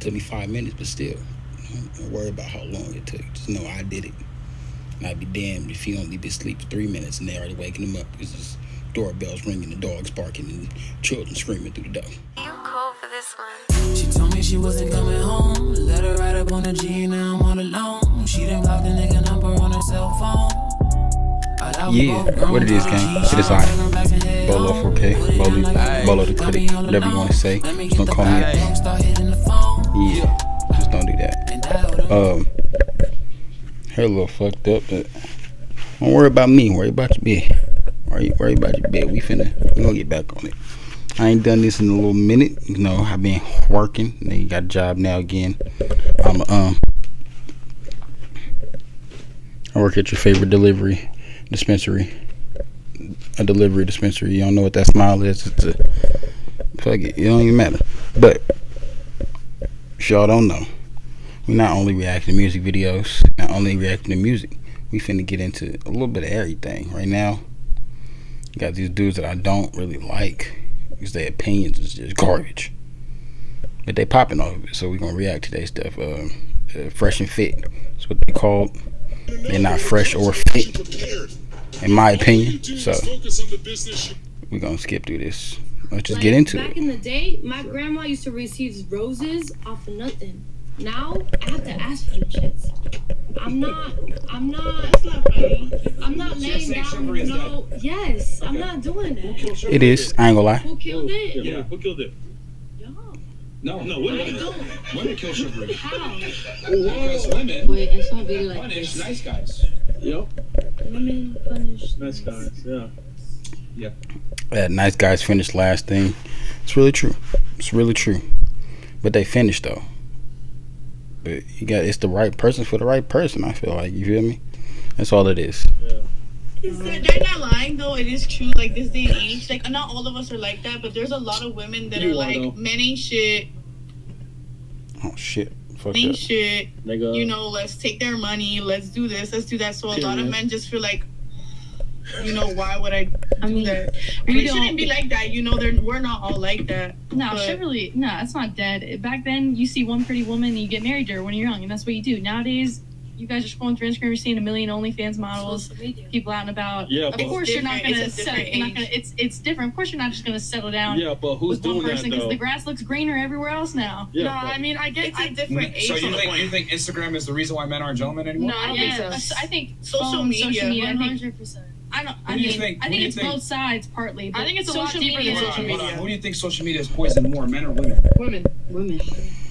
Took me 5 minutes, but still, don't worry about how long it took. Just know I did it. And I'd be damned if he only been asleep for 3 minutes and they already waking him up because his doorbell's ringing, the dog's barking, and children screaming through the door. You cool for this one? She told me she wasn't coming home. Let her ride up on the G, now I'm all alone. She done blocked the nigga number on her cell phone. Yeah, what it is, gang. It is I, Bolo 4K, Bolo the Critic, whatever you want to say. Just don't call me. Yeah, just don't do that. Hair a little fucked up, but don't worry about me. Worry about your bed. Worry about your bed. We gonna get back on it. I ain't done this in a little minute. You know, I've been working. Then you got a job now again. I work at your favorite delivery dispensary. A delivery dispensary. You don't know what that smile is. It's a fuck it. It don't even matter. But if y'all don't know, we not only reacting to music videos, not only reacting to music, we finna get into a little bit of everything. Right now, you got these dudes that I don't really like because their opinions is just garbage. But they popping off of it, so we gonna react to their stuff. Fresh and fit. That's what they called. They're not fresh or fit, in my opinion. So we're gonna skip through this. Let's just get into back it. In the day, my grandma used to receive roses off of nothing. Now I have to ask for the shits. I'm not laying down. No, yes, I'm not doing that. It is. I ain't gonna lie. Who killed it? Yeah, who killed it? No, women kill chivalry. How? Because women Wait, I saw a video like punish this. nice guys. Yep. Women punish Nice guys. Yeah. That nice guys finished last thing. It's really true. It's really true. But they finished though. But it's the right person for the right person. I feel like, you feel me? That's all it is. Yeah. They're not lying though. It is true. Like this day and age, like not all of us are like that, but there's a lot of women that You are are, like, though. men ain't shit, Oh shit. Fuck ain't up. shit. Nigga. You know, let's take their money, let's do this, let's do that. So a lot of Period. men just feel like, you know, why would I do mean, that? we We don't- shouldn't be like that. You know, we're not all like that. No, but- chivalry, no, it's not dead. Back then, you see one pretty woman and you get married to her when you're young, and that's what you do. Nowadays, you guys are scrolling through Instagram, you're seeing a million OnlyFans models, Social media. people out and about. Yeah, Of but- course, you're not It's gonna a settle. different You're not gonna. age. It's different. Of course, you're not just gonna settle down Yeah, but who's with one doing that person because though? the grass looks greener everywhere else now. Yeah, No, but- I mean I get it's a different age. So on the point. you think Instagram is the reason why men aren't gentlemen anymore? No, I don't think so. Yes, I think Social phone, media, social media. I think 100%. I don't. I What do you mean, think? I What think do you it's think? both sides partly. But I think it's a lot social deeper media. than is social Hold on. media. Who do you think social media has poisoned more, men or women? Women.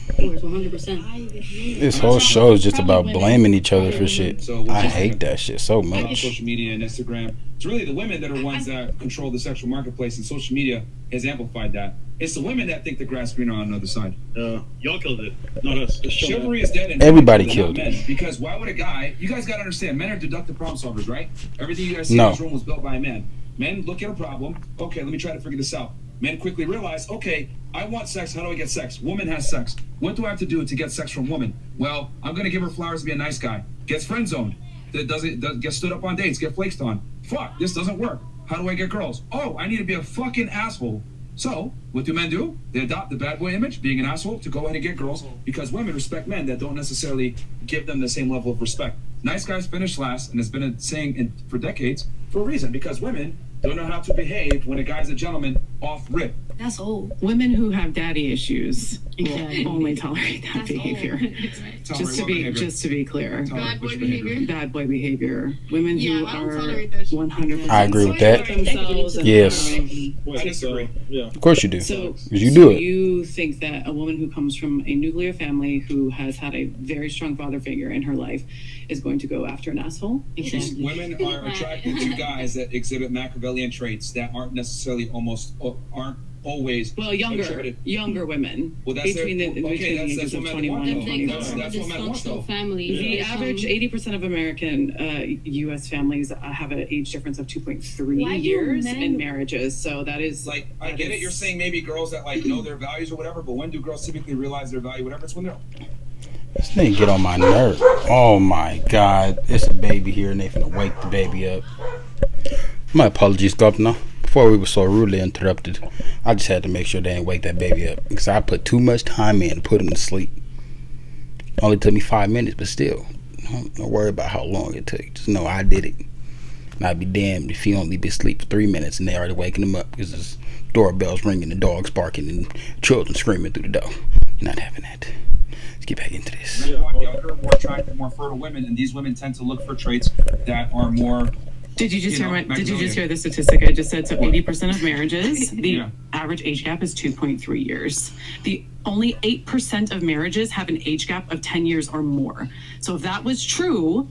Of course, 100%. This whole show is just about Probably women. blaming each other for shit. So what I you hate think? that shit so On much. social media and Instagram. It's really the women that are ones that control the sexual marketplace, and social media has amplified that. It's the women that think the grass is greener on the other side. Y'all killed it, not us. Just show Chivalry is dead. And Everybody not killed men. it. Because why would a guy? You guys got to understand, men are deductive problem solvers, right? Everything you guys see No. in this room was built by men. Men look at a problem. Okay, let me try to figure this out. Men quickly realize, okay, I want sex. How do I get sex? Woman has sex. What do I have to do to get sex from woman? Well, I'm gonna give her flowers to be a nice guy. Gets friend zoned. Gets stood up on dates. Get flaked on. Fuck, this doesn't work. How do I get girls? Oh, I need to be a fucking asshole. So, what do men do? They adopt the bad boy image, being an asshole, to go ahead and get girls, because women respect men that don't necessarily give them the same level of respect. Nice guys finish last, and it's been a saying for decades for a reason, because women don't know how to behave when a guy's a gentleman off rip. That's old. Women who have daddy issues Exactly. will only tolerate that That's behavior. Tolerate Just to what be behavior? just to be clear, Tolerate Bad boy which behavior. bad boy behavior. Women Yeah, who I don't are tolerate that shit. 100%. I agree with that. Themselves and Yes. Wait, I disagree. So, yeah. Of course you do. So 'Cause you do it. You think that a woman who comes from a nuclear family who has had a very strong father figure in her life is going to go after an asshole? Exactly. Women are attracted to guys that exhibit Machiavellian traits that aren't necessarily aren't always Well, younger women Well, that's between their- the okay, between the that's ages of what men 21 want, and though. They come 25. from a That's what men want, though. dysfunctional family. The average 80% of American U.S. families have an age difference of 2.3 Why do years men- in marriages. So that is Like, I that get it. is- You're saying maybe girls that like know their values or whatever, but when do girls typically realize their value? Whatever, it's when they're. This thing get on my nerve. Oh my god. It's a baby here and they finna wake the baby up. My apologies, Governor. before we were so rudely interrupted, I just had to make sure they didn't wake that baby up because I put too much time in to put him to sleep. Only took me 5 minutes, but still, don't worry about how long it took. Just know I did it. And I'd be damned if he only be asleep for 3 minutes and they already waking him up because his doorbell's ringing, the dog's barking, and children screaming through the door. You're not having that. Let's get back into this. Men want younger, more attractive, more fertile women, and these women tend to look for traits that are more. Did you just Did you just hear the statistic I just said? So 80% of marriages, the Yeah. average age gap is 2.3 years. The only 8% of marriages have an age gap of 10 years or more. So if that was true,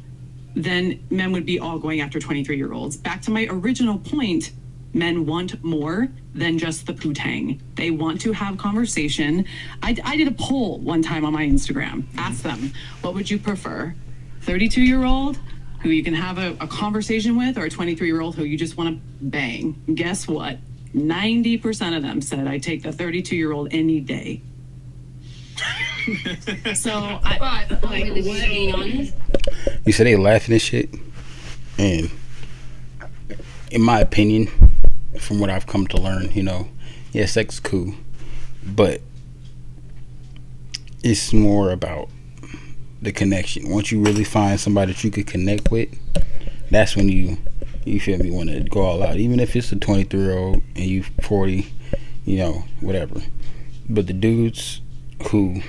then men would be all going after 23-year-olds. Back to my original point, men want more than just the poo-tang. They want to have conversation. I did a poll one time on my Instagram. Asked them, what would you prefer? 32-year-old who you can have a conversation with, or a 23-year-old who you just want to bang? Guess what? 90% of them said, I take the 32-year-old any day. So, Being honest, You said they laughing and shit, and in my opinion, from what I've come to learn, yeah, sex is cool, but it's more about the connection. Once you really find somebody that you could connect with, that's when you feel me, want to go all out. Even if it's a 23-year-old and you 40, whatever. But the dudes who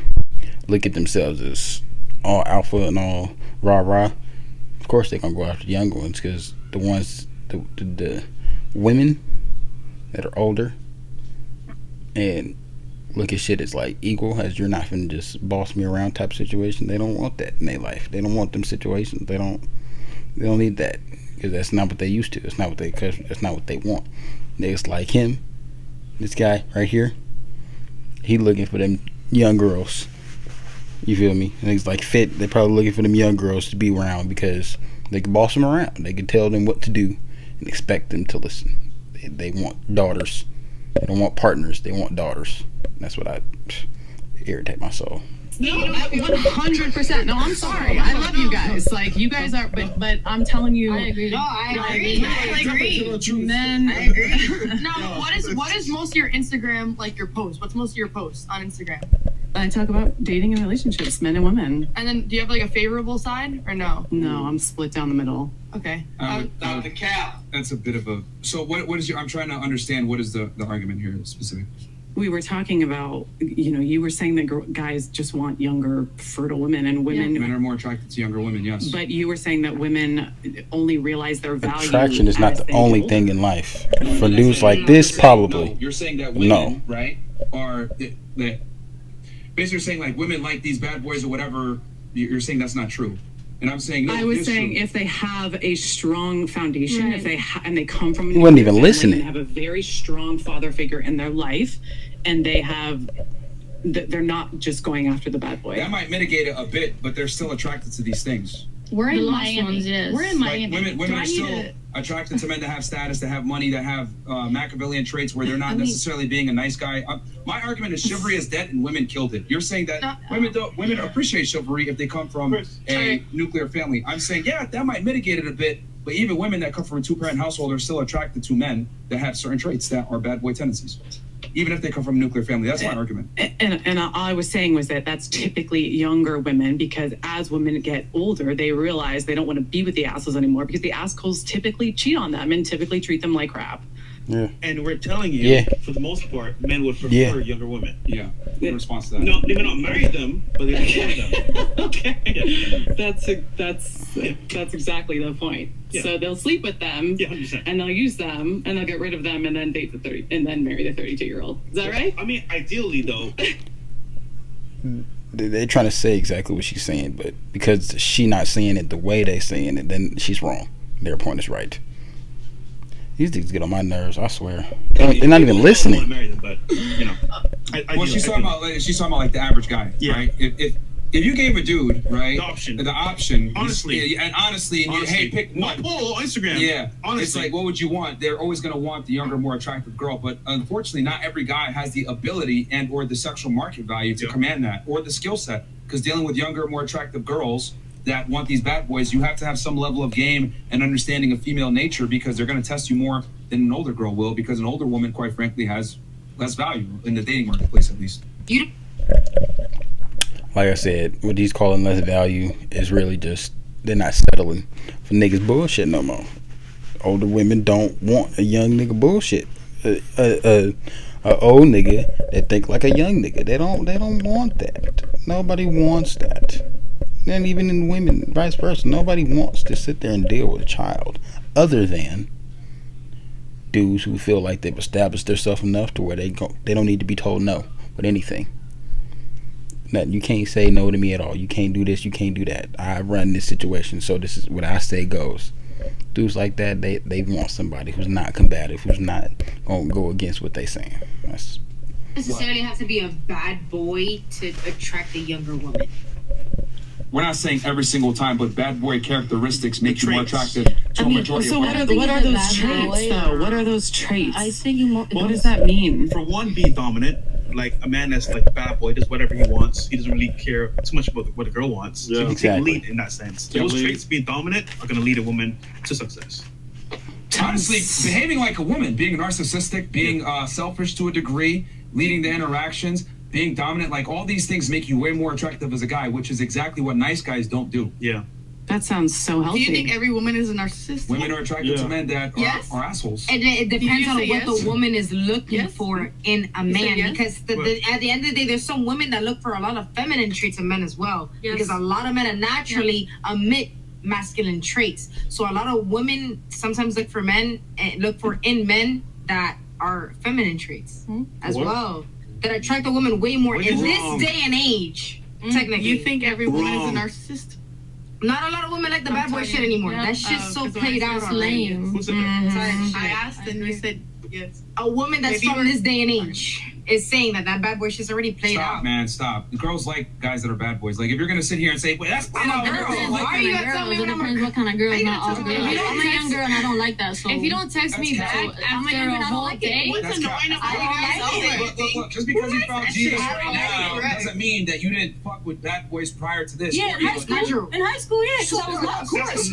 look at themselves as all alpha and all rah-rah, of course they're gonna go after the younger ones, because the women that are older and look at shit as like equal, as you're not finna just boss me around type situation, they don't want that in their life. They don't want them situations. They don't need that, because that's not what they used to. That's not what they want. Niggas like him, this guy right here, he looking for them young girls. You feel me? Niggas like Fit, they're probably looking for them young girls to be around because they can boss them around. They can tell them what to do and expect them to listen. They want daughters. They don't want partners. They want daughters. That's what I irritate my soul. No, 100%. No, I'm sorry. I love you guys. Like, you guys are, but I'm telling you. I agree. No, I agree. Men. I agree. Now, what is most of your Instagram, like your posts? What's most of your posts on Instagram? I talk about dating and relationships, men and women. And then, do you have like a favorable side or no? No, I'm split down the middle. Okay. The cap. That's a bit of a. So what is your? I'm trying to understand what is the argument here specifically. We were talking about, you were saying that guys just want younger, fertile women, and women. Men are more attracted to younger women, yes. But you were saying that women only realize their value. Attraction is not as the they only go. thing in life. For dudes like this, probably. No, you're saying that women, right, are basically saying like women like these bad boys or whatever. You're saying that's not true. And I'm saying no, I was it's saying true. if they have a strong foundation, Right. if they and they come from You wasn't even family listening. and have a very strong father figure in their life, and they're not just going after the bad boy. That might mitigate it a bit, but they're still attracted to these things. We're The in lost Miami. ones, yes. We're in Like Miami. women Do are I need still to- attracted to men that have status, that have money, that have Machiavellian traits where they're not necessarily being a nice guy. My argument is chivalry is dead and women killed it. You're saying that women appreciate chivalry if they come from a nuclear family. I'm saying, yeah, that might mitigate it a bit, but even women that come from a two-parent household are still attracted to men that have certain traits that are bad boy tendencies, even if they come from a nuclear family. That's my argument. And all I was saying was that that's typically younger women, because as women get older, they realize they don't want to be with the assholes anymore, because the assholes typically cheat on them and typically treat them like crap. Yeah. And we're telling you, Yeah. for the most part, men would prefer Yeah. younger women. Yeah, in response to that. No, they may not marry them, but they prefer them. Okay, that's exactly the point. Yeah. So they'll sleep with them, Yeah, 100%. and they'll use them, and they'll get rid of them, and then date and then marry the 32-year-old. Is that right? I mean, ideally, though, They're trying to say exactly what she's saying, but because she not saying it the way they saying it, then she's wrong. Their point is right. These things get on my nerves, I swear. They're not even I want to listening. marry them, but Well, she's talking about like the average guy, Yeah. right? If you gave a dude, right, The option. honestly, hey, pick one. not poll on Instagram. Yeah, honestly, it's like, what would you want? They're always going to want the younger, more attractive girl, but unfortunately, not every guy has the ability and/or the sexual market value to command that, or the skill set. Because dealing with younger, more attractive girls, that want these bad boys, you have to have some level of game and understanding of female nature, because they're going to test you more than an older girl will, because an older woman, quite frankly, has less value in the dating marketplace, at least. Like I said, what he's calling less value is really just they're not settling for niggas bullshit no more. Older women don't want a young nigga bullshit. A old nigga that think like a young nigga. They don't want that. Nobody wants that. And even in women, vice versa, nobody wants to sit there and deal with a child, other than dudes who feel like they've established themselves enough to where they don't need to be told no with anything. Nothing. You can't say no to me at all. You can't do this. You can't do that. I run this situation, so this is what I say goes. Dudes like that, they want somebody who's not combative, who's not gonna go against what they saying. That's necessarily have to be a bad boy to attract a younger woman. We're not saying every single time, but bad boy characteristics make you more attractive to a majority so of women. what are those traits, though? What are those traits? I think what does that mean? For one, be dominant. Like a man that's like a bad boy, does whatever he wants. He doesn't really care too much about what a girl wants. So he can lead in that sense. Those traits, being dominant, are going to lead a woman to success. Honestly, behaving like a woman, being narcissistic, being selfish to a degree, leading the interactions, being dominant, like all these things make you way more attractive as a guy, which is exactly what nice guys don't do. Yeah. That sounds so healthy. Do you think every woman is a narcissist? Women are attracted to men that are assholes. And it depends on what yes? the woman is looking for in a man. yes? Because at the end of the day, there's some women that look for a lot of feminine traits in men as well. Yes. Because a lot of men are naturally emit masculine traits. So a lot of women sometimes look for men in men that are feminine traits as well. That attract a woman way more in this day and age. Technically, You think every woman is a narcissist? not a lot of women like the bad boy shit anymore. Yeah. That shit's so 'cause played out already. lame. Who said that? I asked and you said yes. A woman that's Maybe from this day and age is saying that bad boy shit's already played Stop, out. man, stop. The girls like guys that are bad boys. Like, if you're gonna sit here and say, "Well, that's I'm a girl." Why are you gonna tell me when I'm a girl? What kind of girl? Why you Not gonna all tell me? girls. If you don't I'm a young text- girl and I don't like that. So If you don't text me That's back cap. after I'm a a whole like day, What's That's annoying cap. about it? Look, just because you found Jesus right now doesn't mean that you didn't fuck with bad boys prior to this. yeah, Or in high even- school. In high school, yeah. 'cause I was Of course.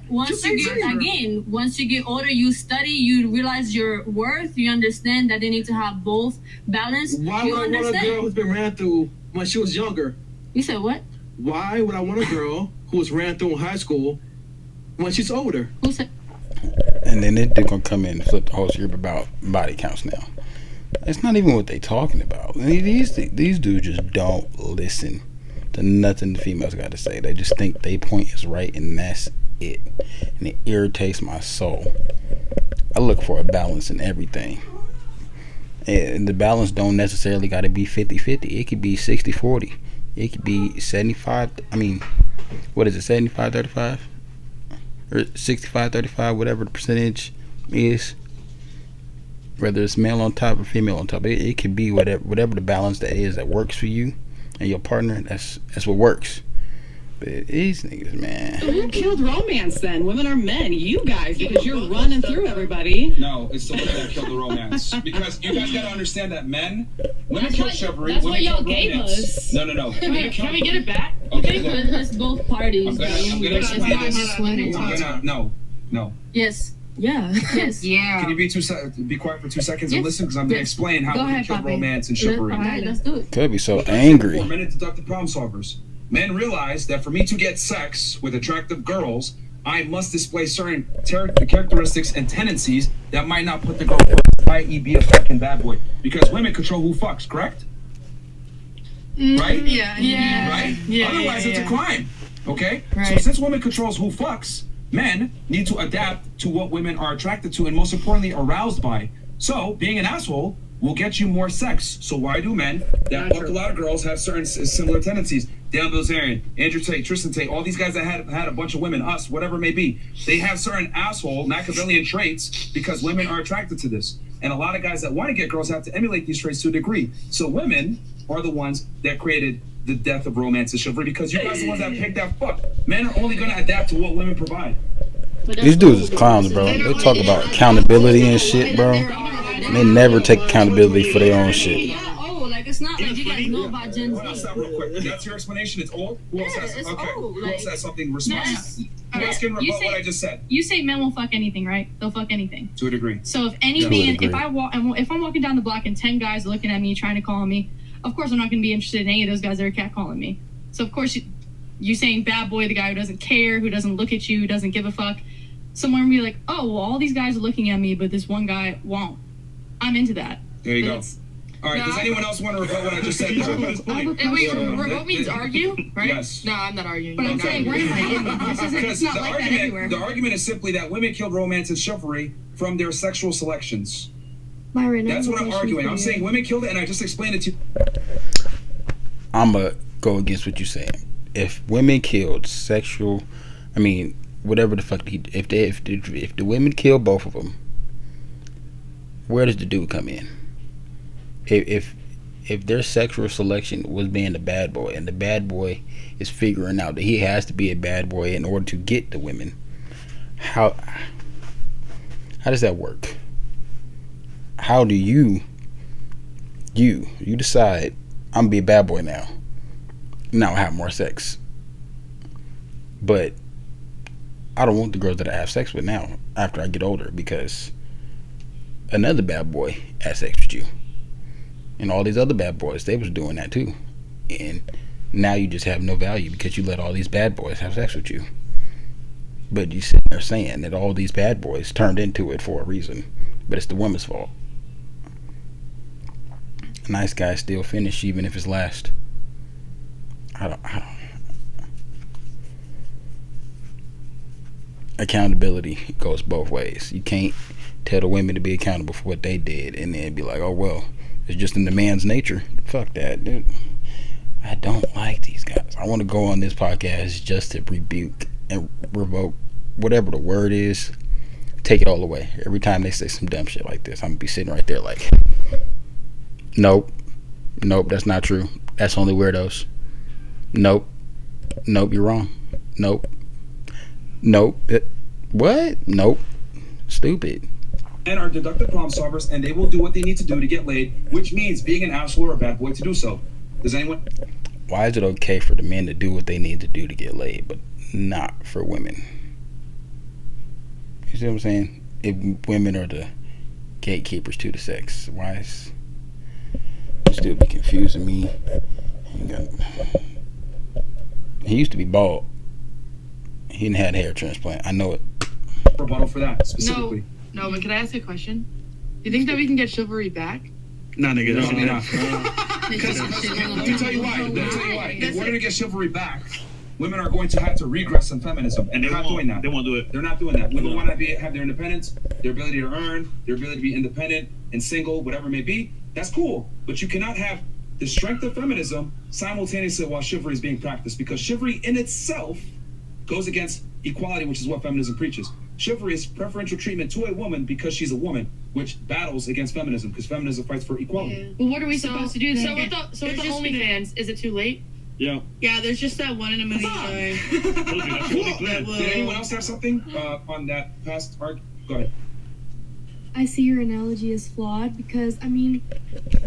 Once you get older, you study, you realize your worth, you understand that they need to have both balance. Why You would I want a understand? girl who's been ran through when she was younger? You said what? Why would I want a girl who was ran through in high school when she's older? Who said? And then they're gonna come in and flip the whole script about body counts now. It's not even what they talking about. I mean, these dudes just don't listen to nothing the females got to say. They just think they point is right and that's it. And it irritates my soul. I look for a balance in everything. And the balance don't necessarily got to be 50-50. It could be 60-40. It could be 75. I mean, what is it, 75-35? Or 65-35, whatever the percentage is. Whether it's male on top or female on top. It could be whatever the balance that is that works for you and your partner. That's what works. But these niggas, man. Who killed romance then? Women are men. You guys, because you're running through everybody. No, it's the women that kill the romance. Because you guys gotta understand that women kill chivalry. That's women what y'all kill gave romance. us. No. Can we get it back? Okay, look. It's both parties. I'm gonna explain this. No. Yes. Yeah. Yes. Yeah. Can you be quiet for 2 seconds and Yes. listen? Because I'm gonna Yes. explain how Go women ahead, kill Papi. romance and All chivalry. right, let's do it. Could be so For angry. men deductive problem solvers. Men realize that for me to get sex with attractive girls, I must display certain characteristics and tendencies that might not put the girl first, i.e. be a fucking bad boy. Because women control who fucks, correct? Right? Yeah. Right? Yeah, Otherwise, yeah, it's a yeah. crime. Okay? So Right. since women controls who fucks, men need to adapt to what women are attracted to and most importantly aroused by. So being an asshole will get you more sex. So why do men that fuck a lot of girls have certain similar tendencies? Dan Bilzerian, Andrew Tate, Tristan Tate, all these guys that had a bunch of women, us, whatever it may be, they have certain asshole Machiavellian traits because women are attracted to this. And a lot of guys that want to get girls have to emulate these traits to a degree. So women are the ones that created the death of romance and chivalry because you guys are the ones that picked that fuck. Men are only going to adapt to what women provide. These dudes is clowns, bro. They talk about accountability and shit, bro. And they never take accountability for their own shit. Like, it's not like you guys know about Gen Hold on, Z. stop real quick. That's your explanation? It's old? Who else has it's okay. old. Who else has something responsive? Who else can You rebut say- what I just said? You say men will fuck anything, right? They'll fuck anything. To a degree. So if any Yeah. man, To a if I'm walking down the block and 10 guys are looking at me trying to call me, of course I'm not going to be interested in any of those guys that are catcalling me. So of course you saying bad boy, the guy who doesn't care, who doesn't look at you, who doesn't give a fuck. Someone will be like, oh, well, all these guys are looking at me, but this one guy won't. I'm into that. There you But go. it's- All right, does anyone else want to rebut what I just said? Wait, remote means argue, right? Yes. No, I'm not arguing. But I'm saying, where am I in? It's Because not like that everywhere. the argument is simply that women killed romance and chivalry from their sexual selections. Myron, That's what I'm arguing. I'm saying women killed it, and I just explained it to you. I'm going to go against what you're saying. If women killed whatever the fuck, if the women kill both of them, where does the dude come in? If their sexual selection was being the bad boy, and the bad boy is figuring out that he has to be a bad boy in order to get the women, how does that work? How do you decide I'm gonna be a bad boy now I have more sex, but I don't want the girls that I have sex with now after I get older because another bad boy had sex with you, and all these other bad boys, they was doing that too, and now you just have no value because you let all these bad boys have sex with you. But you sit there saying that all these bad boys turned into it for a reason, but it's the woman's fault. A nice guy still finish even if it's last. I don't. Accountability goes both ways. You can't tell the women to be accountable for what they did and then be like, oh well, it's just in the man's nature. Fuck that, dude. I don't like these guys. I want to go on this podcast just to rebuke and revoke whatever the word is. Take it all away. Every time they say some dumb shit like this, I'm gonna be sitting right there like, nope, that's not true. That's only weirdos. Nope, you're wrong. Nope. What? Nope. Stupid. Men are deductive problem solvers, and they will do what they need to do to get laid, which means being an asshole or a bad boy to do so. Does anyone? Why is it okay for the men to do what they need to do to get laid, but not for women? You see what I'm saying? If women are the gatekeepers to the sex, why is it still be confusing me? He used to be bald. He didn't have a hair transplant. I know it. Rebuttal for that specifically. No, but can I ask a question? Do you think that we can get chivalry back? Nah, nigga, that's No, not. Because let me tell you why. In order to get chivalry back, women are going to have to regress in feminism, and they're not doing that. They won't do it. They're not doing that. Women want to have their independence, their ability to earn, their ability to be independent and single, whatever it may be. That's cool, but you cannot have the strength of feminism simultaneously while chivalry is being practiced, because chivalry in itself goes against equality, which is what feminism preaches. Chivalry is preferential treatment to a woman because she's a woman, which battles against feminism, because feminism fights for equality. Well, what are we supposed to do then? So with the OnlyFans, is it too late? Yeah. Yeah, there's just that one in a million guy. Did anyone else have something on that past arc? Go ahead. I see your analogy is flawed because, I mean,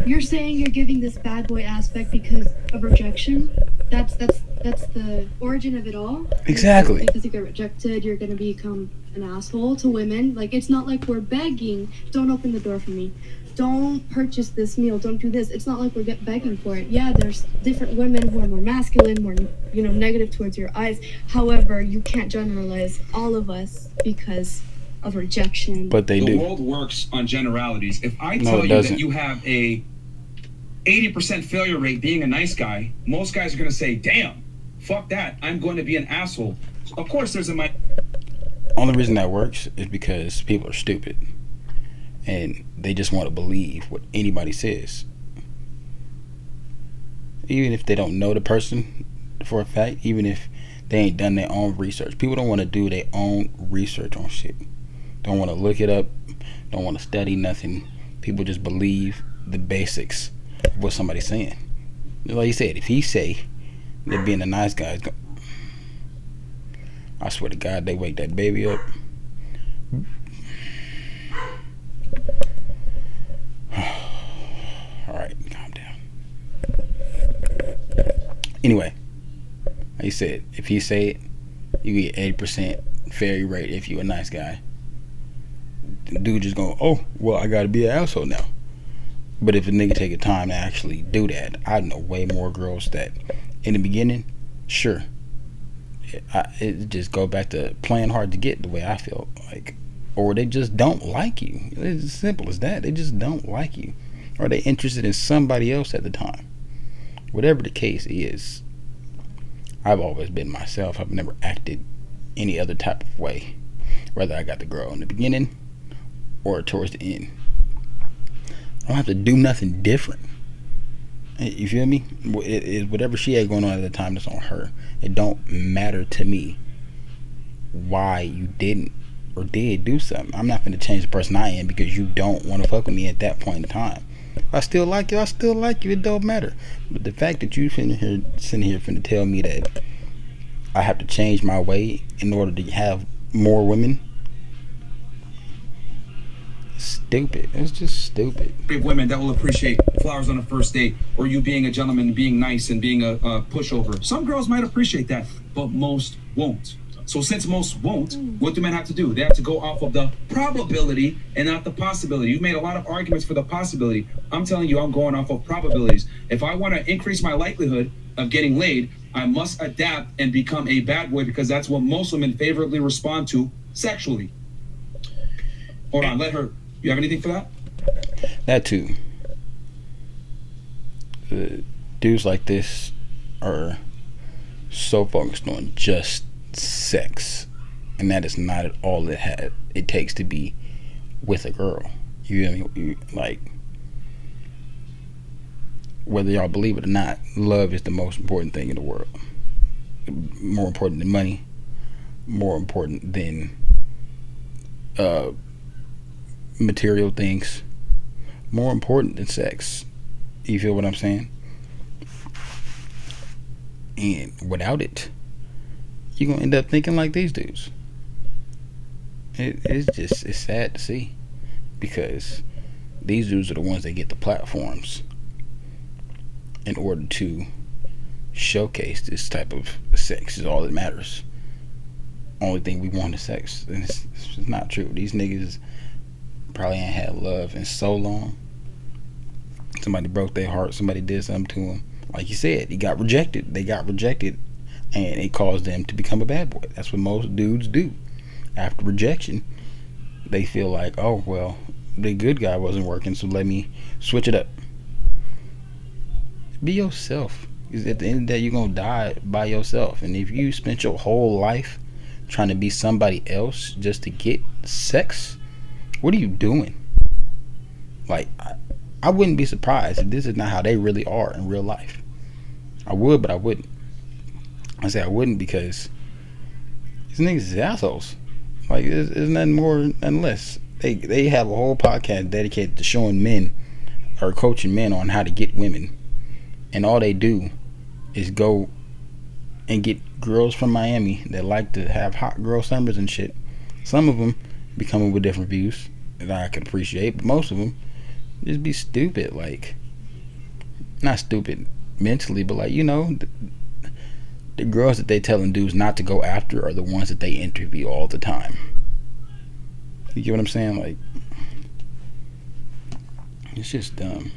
you're saying you're giving this bad boy aspect because of rejection. That's the origin of it all. Exactly. Because you get rejected, you're gonna become an asshole to women. Like, it's not like we're begging, don't open the door for me. Don't purchase this meal, don't do this. It's not like we're begging for it. Yeah, there's different women who are more masculine, more, negative towards your eyes. However, you can't generalize all of us because of rejection. But they do. The world works on generalities. If I No, tell it you doesn't. that you have a 80% failure rate being a nice guy, most guys are going to say, damn, fuck that, I'm going to be an asshole. Of course there's a Only reason that works is because people are stupid and they just want to believe what anybody says, even if they don't know the person for a fact, even if they ain't done their own research. People don't want to do their own research on shit, don't want to look it up, don't want to study nothing. People just believe the basics of what somebody's saying. Like you said, if he say that being a nice guy is I swear to God, they wake that baby up. Alright, calm down. Anyway, like you said, if he say it, you get 80% failure rate if you a nice guy. The dude just going, oh, well, I gotta be an asshole now. But if a nigga take the time to actually do that, I know way more girls that in the beginning, sure, it just go back to playing hard to get, the way I feel like, or they just don't like you. It's as simple as that. They just don't like you, or they interested in somebody else at the time. Whatever the case is, I've always been myself. I've never acted any other type of way, whether I got the girl in the beginning or towards the end. I don't have to do nothing different. You feel me? Whatever she had going on at the time, that's on her. It don't matter to me why you didn't or did do something. I'm not going to change the person I am because you don't want to fuck with me at that point in time. If I still like you, I still like you. It don't matter. But the fact that you sitting here finna tell me that I have to change my way in order to have more women, stupid. It's just stupid. Women that will appreciate flowers on a first date, or you being a gentleman, being nice, and being a pushover. Some girls might appreciate that, but most won't. So since most won't, what do men have to do? They have to go off of the probability and not the possibility. You've made a lot of arguments for the possibility. I'm telling you, I'm going off of probabilities. If I want to increase my likelihood of getting laid, I must adapt and become a bad boy, because that's what most women favorably respond to sexually. Hold on, let her. You have anything for that? That too. Dudes like this are so focused on just sex, and that is not at all it takes to be with a girl. You like, whether y'all believe it or not, love is the most important thing in the world. More important than money, more important than material things, more important than sex. You feel what I'm saying? And without it, you're gonna end up thinking like these dudes. It's sad to see, because these dudes are the ones that get the platforms in order to showcase this type of sex is all that matters. Only thing we want is sex, and it's not true. These niggas probably ain't had love in so long. Somebody broke their heart, somebody did something to him, like you said, they got rejected, and it caused them to become a bad boy. That's what most dudes do. After rejection, they feel like, oh well, the good guy wasn't working, so let me switch it up. Be yourself, because at the end of the day, you're gonna die by yourself. And if you spent your whole life trying to be somebody else just to get sex, what are you doing? Like, I wouldn't be surprised if this is not how they really are in real life. I would, but I wouldn't. I say I wouldn't, because these niggas is assholes. Like, there's nothing more, nothing less. They have a whole podcast dedicated to showing men, or coaching men on how to get women, and all they do is go and get girls from Miami that like to have hot girl summers and shit. Some of them be coming with different views that I could appreciate, but most of them just be stupid. Like, not stupid mentally, but like, you know, the girls that they telling dudes not to go after are the ones that they interview all the time. You get what I'm saying? Like, it's just dumb.